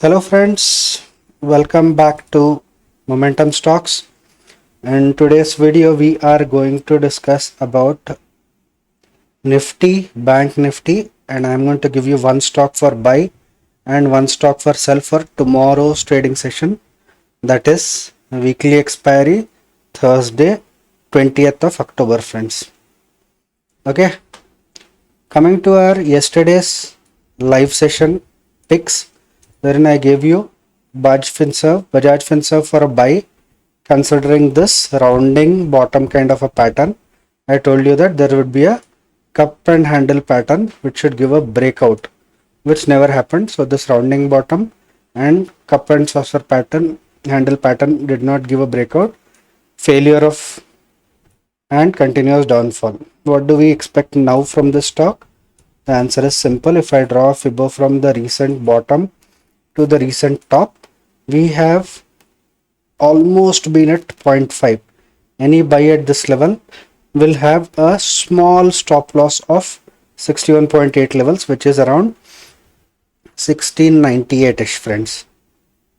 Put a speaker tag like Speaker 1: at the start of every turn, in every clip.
Speaker 1: Hello friends, welcome back to Momentum Stocks. In today's video we are going to discuss about Nifty, Bank Nifty, and I'm going to give you one stock for buy and one stock for sell for tomorrow's trading session, that is weekly expiry Thursday 20th of October friends. Okay, coming to our yesterday's live session picks, wherein I gave you Bajaj Finserv for a buy, considering this rounding bottom kind of a pattern. I told you that there would be a cup and handle pattern which should give a breakout, which never happened. So this rounding bottom and cup and saucer pattern, handle pattern did not give a breakout, failure of and continuous downfall. What do we expect now from this stock? The answer is simple. If I draw a fibber from the recent bottom to the recent top, we have almost been at 0.5. Any buy at this level will have a small stop loss of 61.8 levels, which is around 1698ish friends.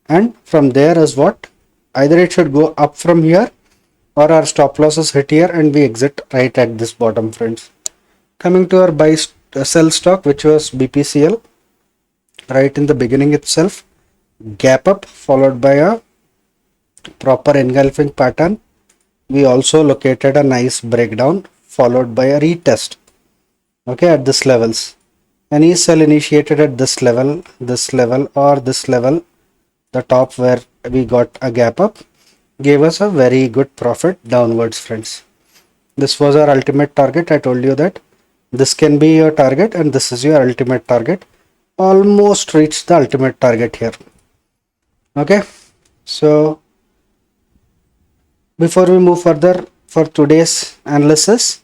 Speaker 1: And from there is what? Either it should go up from here or our stop loss is hit here and we exit right at this bottom friends. Coming to our sell stock, which was BPCL, right in the beginning itself, gap up followed by a proper engulfing pattern. We also located a nice breakdown followed by a retest, okay, at this levels. Any sell initiated at this level or this level, the top where we got a gap up, gave us a very good profit downwards friends. This was our ultimate target. I told you that this can be your target and this is your ultimate target. Almost reached the ultimate target here. Okay, so before we move further for today's analysis,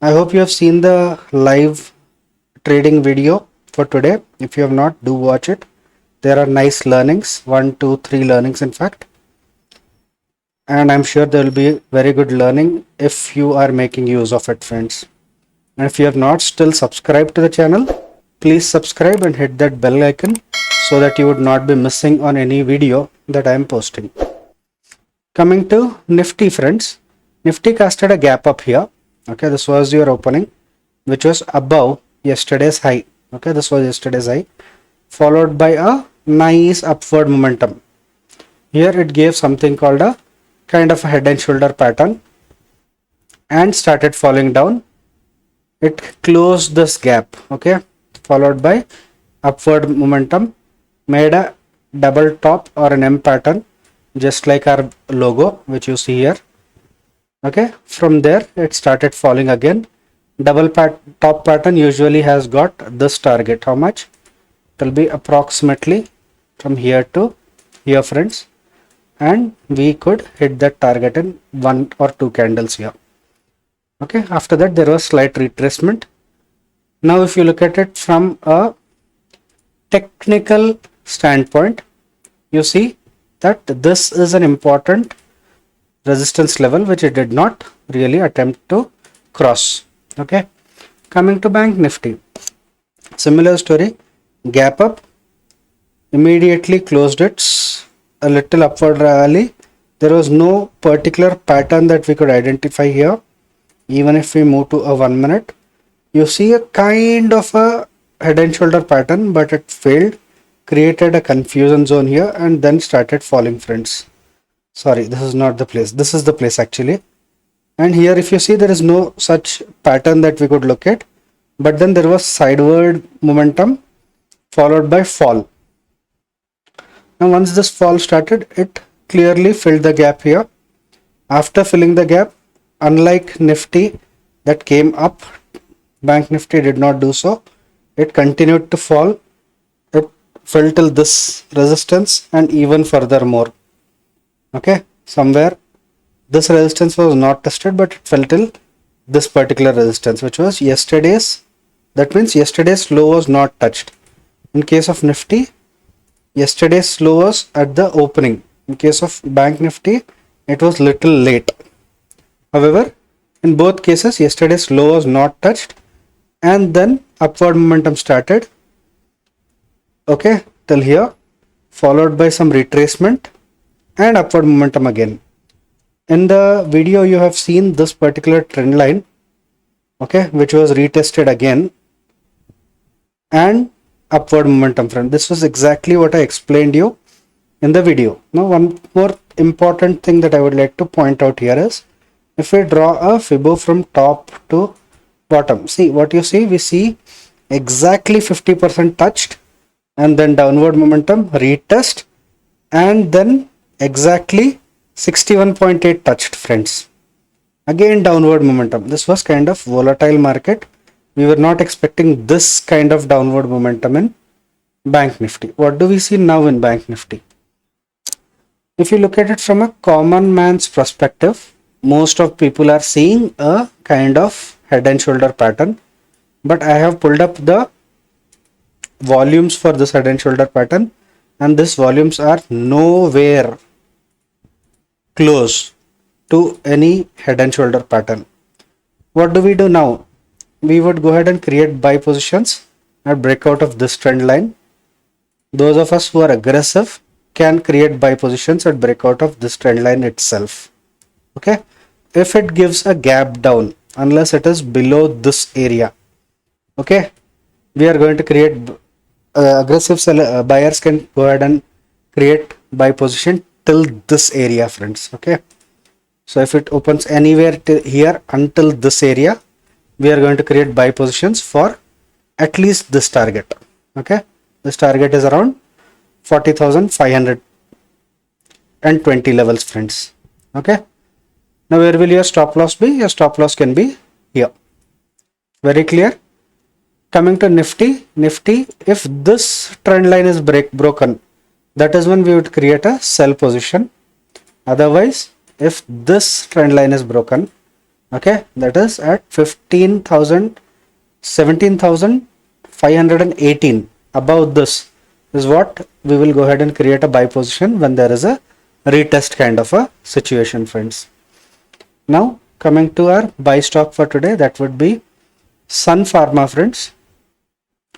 Speaker 1: I hope you have seen the live trading video for today. If you have not, do watch it. There are nice learnings, 1, 2, 3 learnings in fact, and I'm sure there will be very good learning if you are making use of it friends. And if you have not still subscribed to the channel, please subscribe and hit that bell icon so that you would not be missing on any video that I am posting. Coming to Nifty friends, Nifty casted a gap up here. Okay, this was your opening, which was above yesterday's high. Okay, this was yesterday's high, followed by a nice upward momentum. Here it gave something called a kind of a head and shoulder pattern and started falling down. It closed this gap, okay, followed by upward momentum, made a double top or an M pattern, just like our logo which you see here. Okay, from there it started falling again. Double top pattern usually has got this target. How much? It will be approximately from here to here friends, and we could hit that target in 1 or 2 candles here. Okay, after that there was slight retracement. Now if you look at it from a technical standpoint, you see that this is an important resistance level which it did not really attempt to cross. Okay, coming to Bank Nifty, similar story, gap up, immediately closed it, a little upward rally. There was no particular pattern that we could identify here. Even if we move to a 1 minute, you see a kind of a head and shoulder pattern, but it failed, created a confusion zone here and then started falling friends. Sorry, this is not the place. This is the place actually. And here if you see, there is no such pattern that we could look at, but then there was sideward momentum followed by fall. Now once this fall started, it clearly filled the gap here. After filling the gap, unlike Nifty that came up, Bank Nifty did not do so. It continued to fall. It fell till this resistance and even further more. Okay, somewhere this resistance was not tested, but it fell till this particular resistance, which was yesterday's. That means yesterday's low was not touched. In case of Nifty, yesterday's low was at the opening. In case of Bank Nifty, it was little late. However, in both cases, yesterday's low was not touched and then upward momentum started. Okay, till here, followed by some retracement and upward momentum again. In the video you have seen this particular trend line, okay, which was retested again and upward momentum friend. This was exactly what I explained you in the video. Now one more important thing that I would like to point out here is, if we draw a Fibo from top to bottom, see what you see, we see exactly 50% touched and then downward momentum, retest, and then exactly 61.8 touched friends. Again downward momentum. This was kind of volatile market. We were not expecting this kind of downward momentum in Bank Nifty. What do we see now in Bank Nifty? If you look at it from a common man's perspective, most of people are seeing a kind of head and shoulder pattern, but I have pulled up the volumes for this head and shoulder pattern, and these volumes are nowhere close to any head and shoulder pattern. What do we do now? We would go ahead and create buy positions at breakout of this trend line. Those of us who are aggressive can create buy positions at breakout of this trend line itself. Okay, if it gives a gap down, unless it is below this area, okay, we are going to create aggressive buyers can go ahead and create buy position till this area friends. Okay, so if it opens anywhere here until this area, we are going to create buy positions for at least this target. Okay, this target is around 40,520 levels friends. Okay, now where will your stop loss be? Your stop loss can be here. Very clear. Coming to Nifty, if this trend line is broken, that is when we would create a sell position. Otherwise, if this trend line is broken, okay, that is at 17,518, above this is what we will go ahead and create a buy position when there is a retest kind of a situation friends. Now coming to our buy stock for today, that would be Sun Pharma friends.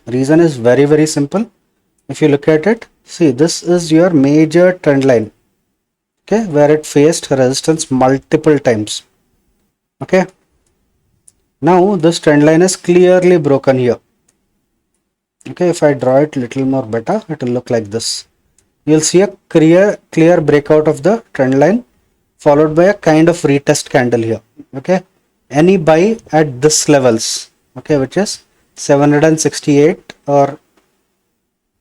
Speaker 1: Reason is very simple. If you look at it, see, this is your major trend line, okay, where it faced resistance multiple times. Okay, now this trend line is clearly broken here. Okay, if I draw it little more better, it will look like this. You'll see a clear breakout of the trend line followed by a kind of retest candle here. Okay, any buy at this levels, okay, which is 768 or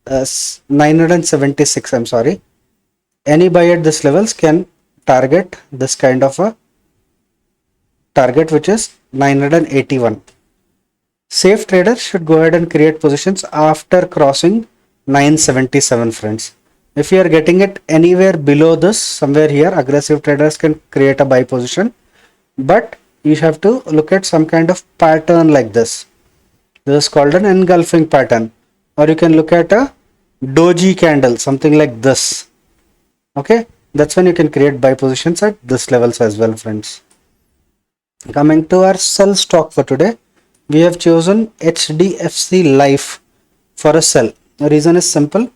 Speaker 1: 976, I'm sorry, any buy at this levels can target this kind of a target, which is 981. Safe traders should go ahead and create positions after crossing 977 friends. If you are getting it anywhere below this, somewhere here, aggressive traders can create a buy position, but you have to look at some kind of pattern like this. This is called an engulfing pattern, or you can look at a doji candle, something like this. Okay, that's when you can create buy positions at this levels as well friends. Coming to our sell stock for today, we have chosen HDFC Life for a sell. The reason is simple.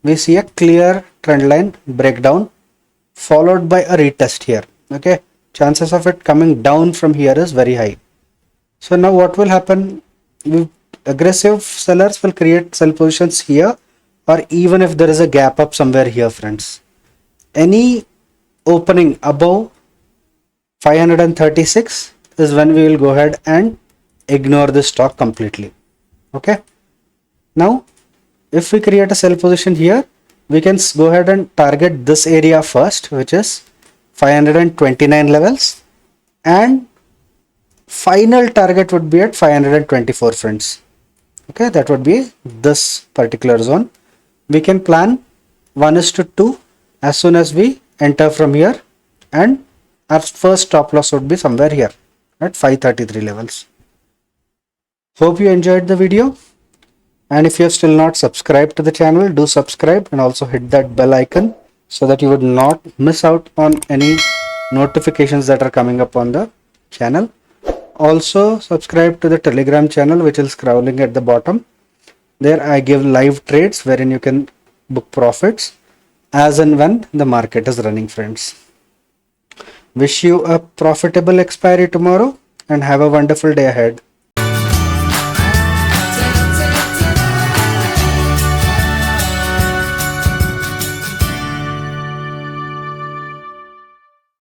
Speaker 1: We see a clear trend line breakdown followed by a retest here. Okay, chances of it coming down from here is very high. So now what will happen? Aggressive sellers will create sell positions here, or even if there is a gap up somewhere here friends. Any opening above 536 is when we will go ahead and ignore this stock completely. Okay, now if we create a sell position here, we can go ahead and target this area first, which is 529 levels, and final target would be at 524 friends. Okay, that would be this particular zone. We can plan 1:2 as soon as we enter from here, and our first stop loss would be somewhere here at 533 levels. Hope you enjoyed the video, and if you have still not subscribed to the channel, do subscribe and also hit that bell icon so that you would not miss out on any notifications that are coming up on the channel. Also subscribe to the Telegram channel, which is scrolling at the bottom. There I give live trades wherein you can book profits. as and when the market is running, friends. Wish you a profitable expiry tomorrow and have a wonderful day ahead.